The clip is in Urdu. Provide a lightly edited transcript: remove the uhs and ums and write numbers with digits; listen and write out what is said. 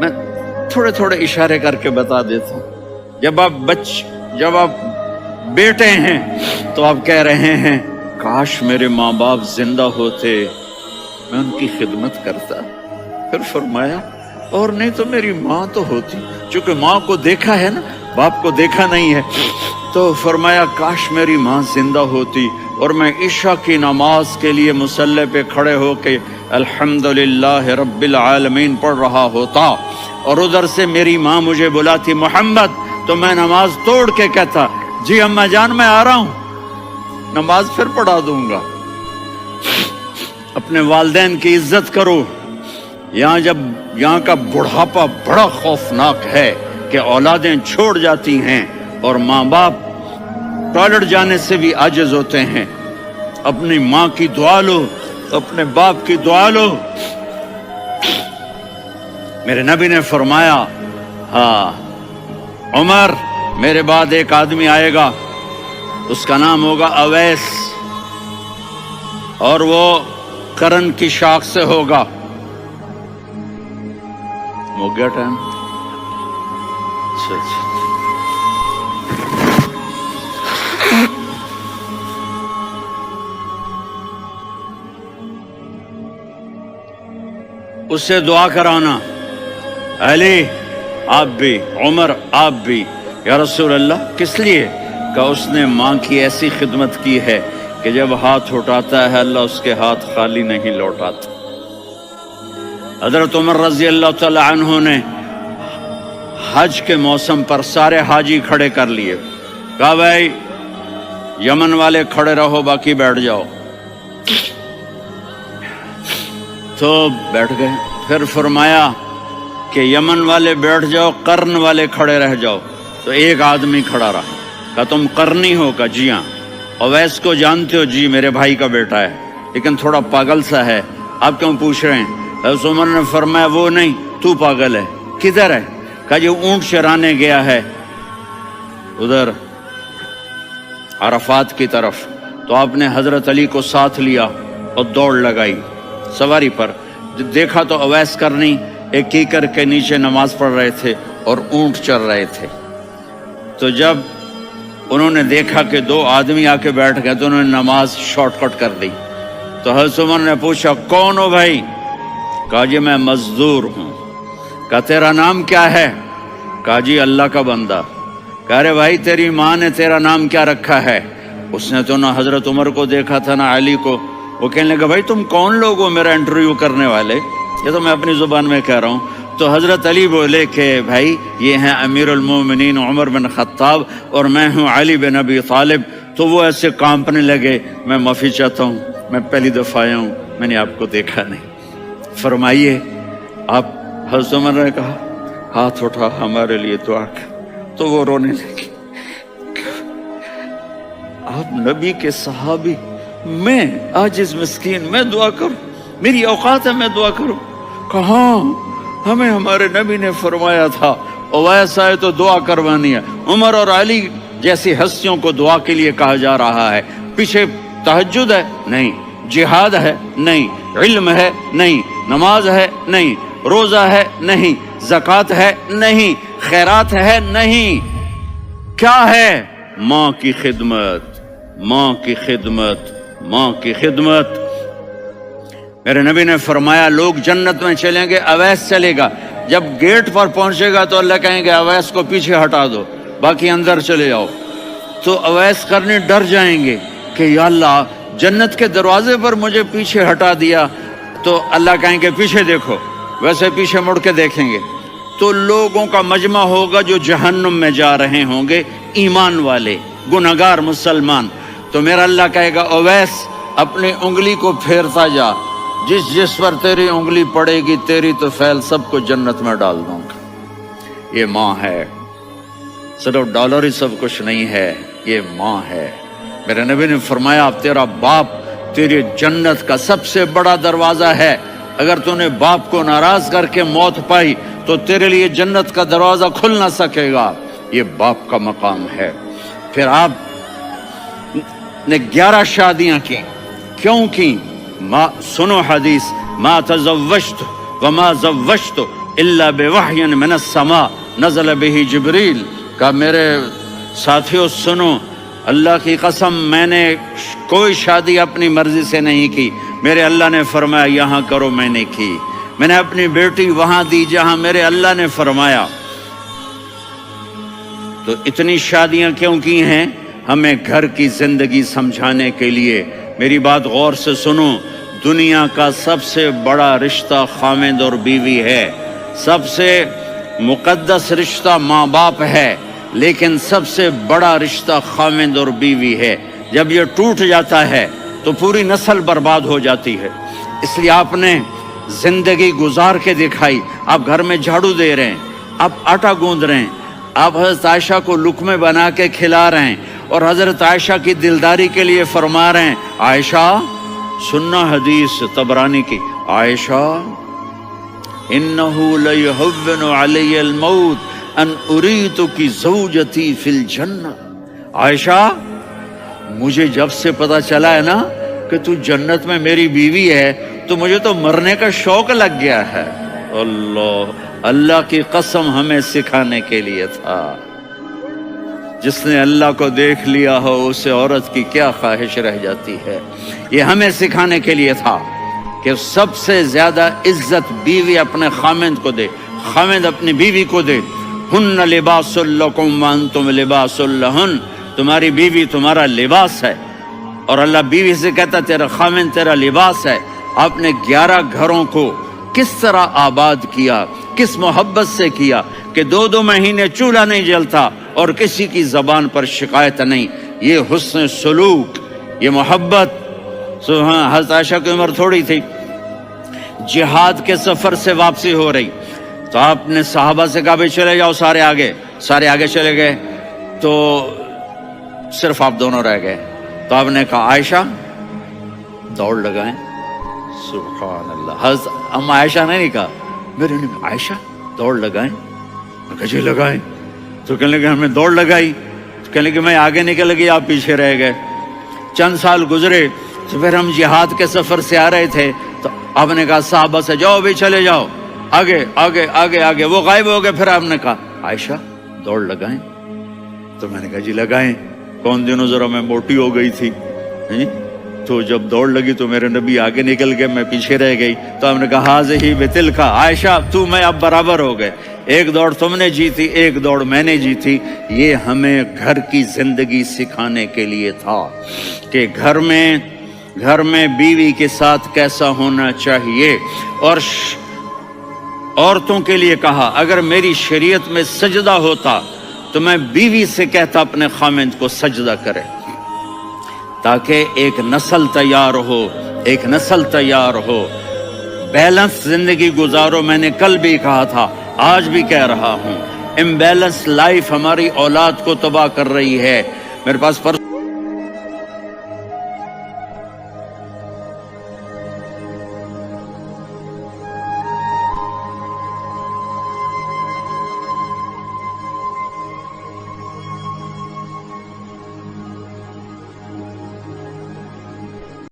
میں تھوڑے تھوڑے اشارے کر کے بتا دیتا ہوں۔ جب آپ بیٹے ہیں تو آپ کہہ رہے ہیں کاش میرے ماں باپ زندہ ہوتے، میں ان کی خدمت کرتا۔ پھر فرمایا اور نہیں تو میری ماں تو ہوتی، چونکہ ماں کو دیکھا ہے نا، باپ کو دیکھا نہیں ہے، تو فرمایا کاش میری ماں زندہ ہوتی اور میں عشاء کی نماز کے لیے مصلی پہ کھڑے ہو کے الحمدللہ رب العالمین پڑھ رہا ہوتا، اور ادھر سے میری ماں مجھے بلاتی محمد، تو میں نماز توڑ کے کہتا جی اماں جان میں آ رہا ہوں، نماز پھر پڑھا دوں گا۔ اپنے والدین کی عزت کرو۔ یہاں کا بڑھاپا بڑا خوفناک ہے کہ اولادیں چھوڑ جاتی ہیں اور ماں باپ ٹوائلٹ جانے سے بھی عاجز ہوتے ہیں۔ اپنی ماں کی دعا لو، اپنے باپ کی دعا لو۔ میرے نبی نے فرمایا ہاں عمر میرے بعد ایک آدمی آئے گا، اس کا نام ہوگا اویس، اور وہ کرن کی شاخ سے ہوگا۔ ہو گیا ٹائم؟ اچھا اس سے دعا کرانا، علی آپ بھی، عمر آپ بھی۔ یا رسول اللہ کس لیے؟ کہ اس نے ماں کی ایسی خدمت کی ہے کہ جب ہاتھ اٹھاتا ہے اللہ اس کے ہاتھ خالی نہیں لوٹاتا۔ حضرت عمر رضی اللہ تعالی عنہ نے حج کے موسم پر سارے حاجی کھڑے کر لیے، کہا بھائی یمن والے کھڑے رہو باقی بیٹھ جاؤ، تو بیٹھ گئے۔ پھر فرمایا کہ یمن والے بیٹھ جاؤ، قرن والے کھڑے رہ جاؤ، تو ایک آدمی کھڑا رہا، کہا تم قرنی ہو؟ کہا جی ہاں۔ اویس کو جانتے ہو؟ جی میرے بھائی کا بیٹا ہے لیکن تھوڑا پاگل سا ہے، آپ کیوں پوچھ رہے ہیں؟ حضرت عمر نے فرمایا وہ نہیں، تو پاگل ہے۔ کدھر ہے؟ کہا جی اونٹ چرانے گیا ہے ادھر عرفات کی طرف۔ تو آپ نے حضرت علی کو ساتھ لیا اور دوڑ لگائی سواری پر۔ دیکھا تو اویس کرنی ایک کیکر کے نیچے نماز پڑھ رہے تھے اور اونٹ چر رہے تھے۔ تو جب انہوں نے دیکھا کہ دو آدمی آ کے بیٹھ گئے تو انہوں نے نماز شارٹ کٹ کر دی۔ تو حضرت عمر نے پوچھا کون ہو بھائی؟ کہا جی میں مزدور ہوں۔ کہا تیرا نام کیا ہے؟ کہا جی اللہ کا بندہ۔ کہا رے بھائی تیری ماں نے تیرا نام کیا رکھا ہے؟ اس نے تو نہ حضرت عمر کو دیکھا تھا نہ علی کو۔ وہ کہنے لگا بھائی تم کون لوگ ہو میرا انٹرویو کرنے والے؟ یہ تو میں اپنی زبان میں کہہ رہا ہوں۔ تو حضرت علی بولے کہ بھائی یہ ہیں امیر المومنین عمر بن خطاب اور میں ہوں علی بن ابی طالب۔ تو وہ ایسے کانپنے لگے، میں معافی چاہتا ہوں، میں پہلی دفعہ آیا ہوں، میں نے آپ کو دیکھا نہیں، فرمائیے آپ۔ حضرت عمر نے کہا ہاتھ اٹھا ہمارے لیے دعا کر۔ تو وہ رونے لگے، آپ نبی کے صحابی، میں عاجز مسکین میں دعا کروں؟ میری اوقات ہے میں دعا کروں؟ کہاں، ہمیں ہمارے نبی نے فرمایا تھا اویس آئے تو دعا کروانی ہے۔ عمر اور علی جیسی ہستیوں کو دعا کے لیے کہا جا رہا ہے۔ پیچھے تہجد ہے؟ نہیں۔ جہاد ہے؟ نہیں۔ علم ہے؟ نہیں۔ نماز ہے؟ نہیں۔ روزہ ہے؟ نہیں۔ زکوٰۃ ہے؟ نہیں۔ خیرات ہے؟ نہیں۔ کیا ہے؟ ماں کی خدمت، ماں کی خدمت، ماں کی خدمت۔ میرے نبی نے فرمایا لوگ جنت میں چلیں گے، اویس چلے گا، جب گیٹ پر پہنچے گا تو اللہ کہیں گے اویس کو پیچھے ہٹا دو، باقی اندر چلے جاؤ۔ تو اویس کرنے ڈر جائیں گے کہ یا اللہ جنت کے دروازے پر مجھے پیچھے ہٹا دیا، تو اللہ کہیں گے پیچھے دیکھو، ویسے پیچھے مڑ کے دیکھیں گے تو لوگوں کا مجمع ہوگا جو جہنم میں جا رہے ہوں گے، ایمان والے، گنہگار مسلمان۔ تو میرا اللہ کہے گا اویس اپنی انگلی کو پھیرتا جا، جس پر تیری انگلی پڑے گی تیری تو فیل سب کو جنت میں ڈال دوں گا۔ یہ ماں ہے، صرف ڈالر ہی سب کچھ نہیں ہے، یہ ماں ہے۔ میرے نبی نے فرمایا اب تیرا باپ تیری جنت کا سب سے بڑا دروازہ ہے، اگر تو نے باپ کو ناراض کر کے موت پائی تو تیرے لیے جنت کا دروازہ کھل نہ سکے گا۔ یہ باپ کا مقام ہے۔ پھر آپ نے 11 شادیاں کی، کیوں کی؟ سنو حدیث، ما تزوجت وما زوجت الا بوحی من السماء نزل به جبریل، کہا میرے ساتھیوں سنو، اللہ کی قسم میں نے کوئی شادی اپنی مرضی سے نہیں کی، میرے اللہ نے فرمایا یہاں کرو، میں نے کی۔ میں نے اپنی بیٹی وہاں دی جہاں میرے اللہ نے فرمایا۔ تو اتنی شادیاں کیوں کی ہیں؟ ہمیں گھر کی زندگی سمجھانے کے لیے۔ میری بات غور سے سنو، دنیا کا سب سے بڑا رشتہ خاوند اور بیوی ہے، سب سے مقدس رشتہ ماں باپ ہے، لیکن سب سے بڑا رشتہ خاوند اور بیوی ہے۔ جب یہ ٹوٹ جاتا ہے تو پوری نسل برباد ہو جاتی ہے۔ اس لیے آپ نے زندگی گزار کے دکھائی۔ آپ گھر میں جھاڑو دے رہے ہیں، آپ آٹا گوندھ رہے ہیں، آپ حضرت عائشہ کو لقمے بنا کے کھلا رہے ہیں، اور حضرت عائشہ کی دلداری کے لیے فرما رہے ہیں عائشہ، سننا حدیث طبرانی کی، عائشہ انہو لیہون علی الموت ان اریتکی زوجتی فی الجنہ۔ عائشہ مجھے جب سے پتا چلا ہے نا کہ تو جنت میں میری بیوی ہے تو مجھے تو مرنے کا شوق لگ گیا ہے۔ اللہ کی قسم ہمیں سکھانے کے لیے تھا۔ جس نے اللہ کو دیکھ لیا ہو اسے عورت کی کیا خواہش رہ جاتی ہے۔ یہ ہمیں سکھانے کے لیے تھا کہ سب سے زیادہ عزت بیوی اپنے خاوند کو دے، خاوند اپنی بیوی کو دے۔ ہن لباس لکم وانتم لباس لہن، تمہاری بیوی تمہارا لباس ہے، اور اللہ بیوی سے کہتا تیرا خاوند تیرا لباس ہے۔ آپ نے 11 گھروں کو کس طرح آباد کیا، کس محبت سے کیا کہ 2 مہینے چولہا نہیں جلتا اور کسی کی زبان پر شکایت نہیں۔ یہ حسن سلوک، یہ محبت۔ حضرت عائشہ کی عمر تھوڑی تھی، جہاد کے سفر سے واپسی ہو رہی، تو آپ نے صحابہ سے کہا بھی چلے جاؤ سارے آگے چلے گئے، تو صرف آپ دونوں رہ گئے۔ تو آپ نے کہا عائشہ دوڑ لگائیں۔ سبحان اللہ، حضرت اما عائشہ نے نہیں کہا، میرے نے کہا عائشہ دوڑ لگائیں، میں کہا جی لگائیں۔ تو کہنے لگے ہمیں دوڑ لگائی، تو کہنے لگے میں آگے نکل گئی، آپ پیچھے رہ گئے۔ چند سال گزرے تو پھر ہم جہاد کے سفر سے آ رہے تھے، تو آپ نے کہا صحابہ سے جاؤ بھی چلے جاؤ، آگے، وہ غائب ہو گئے۔ پھر آپ نے کہا عائشہ دوڑ لگائیں، تو میں نے کہا جی لگائیں۔ کون دنوں ذرا میں موٹی ہو گئی تھی، تو جب دوڑ لگی تو میرے نبی آگے نکل گئے، میں پیچھے رہ گئی۔ تو ہم نے کہا ہاذہ بتلک، عائشہ تو میں اب برابر ہو گئے، ایک دوڑ تم نے جیتی، ایک دوڑ میں نے جیتی۔ یہ ہمیں گھر کی زندگی سکھانے کے لیے تھا کہ گھر میں بیوی کے ساتھ کیسا ہونا چاہیے۔ اور عورتوں کے لیے کہا اگر میری شریعت میں سجدہ ہوتا تو میں بیوی سے کہتا اپنے خاوند کو سجدہ کرے، تاکہ ایک نسل تیار ہو، بیلنس زندگی گزارو۔ میں نے کل بھی کہا تھا، آج بھی کہہ رہا ہوں، امبیلنس لائف ہماری اولاد کو تباہ کر رہی ہے۔ میرے پاس